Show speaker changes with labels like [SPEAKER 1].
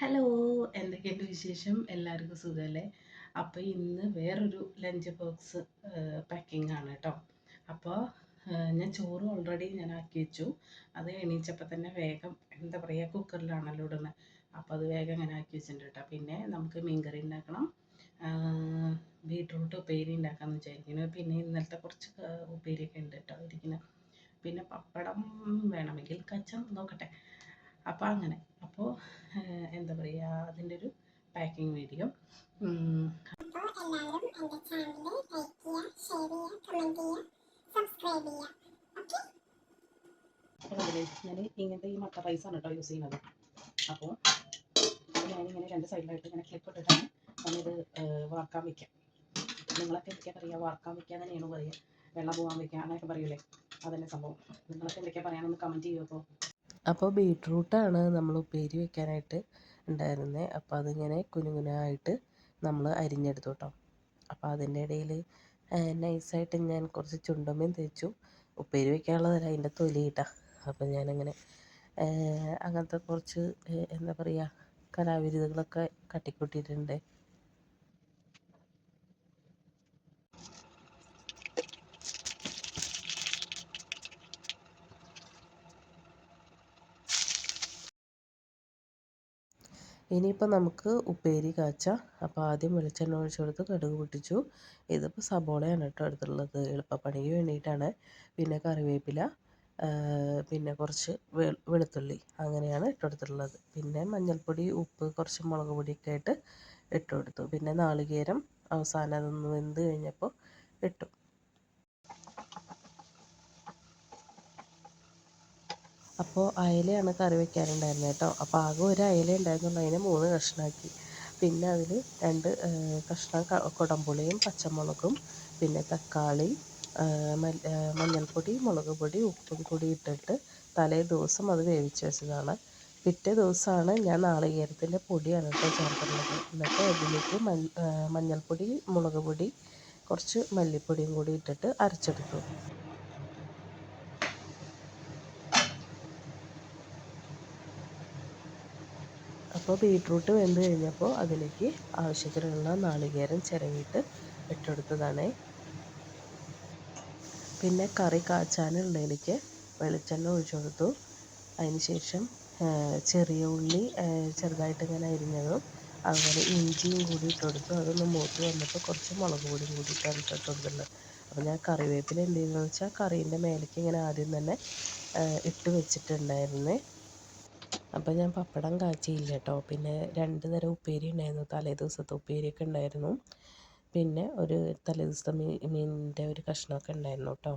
[SPEAKER 1] Hello, എന്തൊക്കെയുണ്ട് വിശേഷം? എല്ലാവർക്കും സുഖമല്ലേ? അപ്പോൾ ഇന്ന് വേറൊരു ലഞ്ച് ബോക്സ് പാക്കിംഗ് ആണ് കേട്ടോ. അപ്പോൾ ഞാൻ ചോറ് ഓൾറെഡി ഞാൻ ആക്കി വെച്ചു. അത് എണീച്ചപ്പോൾ തന്നെ വേഗം എന്താ പറയുക, കുക്കറിലാണല്ലോ ഇടുന്നത്. അപ്പോൾ അത് വേഗം ഇങ്ങനെ ആക്കി വെച്ചിട്ടുണ്ട് കേട്ടോ. പിന്നെ നമുക്ക് മീൻകറി ഉണ്ടാക്കണം, ബീട്രൂട്ട് ഉപ്പേരി ഉണ്ടാക്കാമെന്ന് വിചാരിക്കുന്നു. പിന്നെ ഇന്നലത്തെ കുറച്ച് ഉപ്പേരിയൊക്കെ ഉണ്ട് കേട്ടോ ഇരിക്കുന്നത്. പിന്നെ പപ്പടം വേണമെങ്കിൽ കച്ചം നോക്കട്ടെ. അപ്പോൾ അങ്ങനെ അപ്പോൾ എന്താ പറയുക, അതിൻ്റെ ഒരു പാക്കിംഗ് വീഡിയോ.
[SPEAKER 2] അപ്പോൾ എല്ലാവരും എൻ്റെ ചാനൽ ലൈക്ക് ചെയ്യുക, ഷെയർ ചെയ്യുക, കമൻറ്റ് ചെയ്യുക, സബ്സ്ക്രൈബ് ചെയ്യുക. ഓക്കെ.
[SPEAKER 1] അപ്പോൾ ഞാൻ ഇങ്ങനത്തെ ഈ മട്ട റൈസാണ് കേട്ടോ യൂസ് ചെയ്യുന്നത്. അപ്പോൾ ഞാനിങ്ങനെ രണ്ട് സൈഡിലായിട്ട് ഇങ്ങനെ ക്ലിപ്പ് ഇട്ടിട്ടാണ് ഞാനിത് വാർക്കാൻ വയ്ക്കാം. നിങ്ങളൊക്കെ എന്തൊക്കെയാ പറയുക? വാർക്കാൻ വയ്ക്കുക തന്നെയാണ് പറയുക. വെള്ളം പോകാൻ വയ്ക്കുക അങ്ങനെയൊക്കെ പറയൂലേ? അതന്നെ സംഭവം. നിങ്ങളൊക്കെ എന്തൊക്കെയാ പറയാനൊന്ന് കമൻറ്റ് ചെയ്യുമോ? അപ്പോൾ ബീട്രൂട്ടാണ് നമ്മൾ ഉപ്പേരി വെക്കാനായിട്ട് ഉണ്ടായിരുന്നത്. അപ്പോൾ അതിങ്ങനെ കുനുകുനായിട്ട് നമ്മൾ അരിഞ്ഞെടുത്തു കേട്ടോ. അപ്പോൾ അതിൻ്റെ ഇടയിൽ നൈസായിട്ട് ഞാൻ കുറച്ച് ചുണ്ടമ്മയും തേച്ചു. ഉപ്പേരി വെക്കാനുള്ളതല്ല, അതിൻ്റെ തൊലി ഇട്ടാ. അപ്പോൾ ഞാനങ്ങനെ അങ്ങനത്തെ കുറച്ച് എന്താ പറയുക, കലാവിരുതുകളൊക്കെ കട്ടിക്കൂട്ടിയിട്ടുണ്ട്. ഇനിയിപ്പോൾ നമുക്ക് ഉപ്പേരി കാച്ചാം. അപ്പോൾ ആദ്യം വെളിച്ചെണ്ണ ഒഴിച്ച് കൊടുത്ത് കടുക് പൊട്ടിച്ചു. ഇതിപ്പോൾ സബോളയാണ് കേട്ടോ എടുത്തുള്ളത്, എളുപ്പപ്പണിക്ക് വേണ്ടിയിട്ടാണ്. പിന്നെ കറിവേപ്പില, പിന്നെ കുറച്ച് വെളുത്തുള്ളി, അങ്ങനെയാണ് ഇട്ടെടുത്തിട്ടുള്ളത്. പിന്നെ മഞ്ഞൾപ്പൊടി, ഉപ്പ്, കുറച്ച് മുളക് പൊടിയൊക്കെ ആയിട്ട് ഇട്ട് കൊടുത്തു. പിന്നെ നാളികേരം അവസാനം അതൊന്ന് വെന്ത് കഴിഞ്ഞപ്പോൾ ഇട്ടു. അപ്പോൾ അയലയാണ് കറി വെക്കാനുണ്ടായിരുന്നത് കേട്ടോ. അപ്പോൾ ആകെ ഒരു അയല ഉണ്ടായിരുന്നുള്ളൂ, അതിനെ 3 കഷ്ണമാക്കി. പിന്നെ അതിൽ 2 കഷ്ണം കുടംപുളിയും പച്ചമുളകും പിന്നെ തക്കാളി, മഞ്ഞൾപ്പൊടി, മുളക് പൊടി, ഉപ്പും കൂടി ഇട്ടിട്ട് തലേ ദിവസം അത് വേവിച്ച് വെച്ചതാണ്. പിറ്റേ ദിവസമാണ് ഞാൻ നാളികേരത്തിൻ്റെ പൊടിയാണ് കേട്ടോ ചേർക്കുന്നത്. എന്നിട്ട് അതിലേക്ക് മഞ്ഞൾപ്പൊടി, മുളക് പൊടി, കുറച്ച് മല്ലിപ്പൊടിയും കൂടി ഇട്ടിട്ട് അരച്ചെടുത്തു. അപ്പോൾ ബീട്രൂട്ട് വെന്ത് കഴിഞ്ഞപ്പോൾ അതിലേക്ക് ആവശ്യത്തിനുള്ള നാളികേരം ചിരവിയിട്ട് ഇട്ടെടുത്തതാണ്. പിന്നെ കറി കാച്ചാനുള്ളതിലേക്ക് വെളിച്ചെണ്ണ ഒഴിച്ചു കൊടുത്തു. അതിന് ശേഷം ചെറിയ ഉള്ളി ചെറുതായിട്ട് ഇങ്ങനെ അരിഞ്ഞതും അതുപോലെ ഇഞ്ചിയും കൂടി ഇട്ട് കൊടുത്തു. അതൊന്ന് മൂത്ത് വന്നപ്പോൾ കുറച്ച് മുളക് പൊടിയും കൂടിയിട്ടാണ് ഇട്ട് കൊടുത്തിട്ടുള്ളത്. അപ്പോൾ ഞാൻ കറിവേപ്പില എന്ത് ചെയ്യുന്നതെന്ന് വെച്ചാൽ കറീൻ്റെ മേലേക്ക് ഇങ്ങനെ ആദ്യം തന്നെ ഇട്ട് വെച്ചിട്ടുണ്ടായിരുന്നേ. അപ്പോൾ ഞാൻ പപ്പടം കാച്ചിയില്ല കേട്ടോ. പിന്നെ 2 തരം ഉപ്പേരി ഉണ്ടായിരുന്നു, തലേ ദിവസത്തെ ഉപ്പേരിയൊക്കെ ഉണ്ടായിരുന്നു. പിന്നെ ഒരു തലേ ദിവസത്തെ മീനിൻ്റെ ഒരു കഷ്ണമൊക്കെ ഉണ്ടായിരുന്നു കേട്ടോ.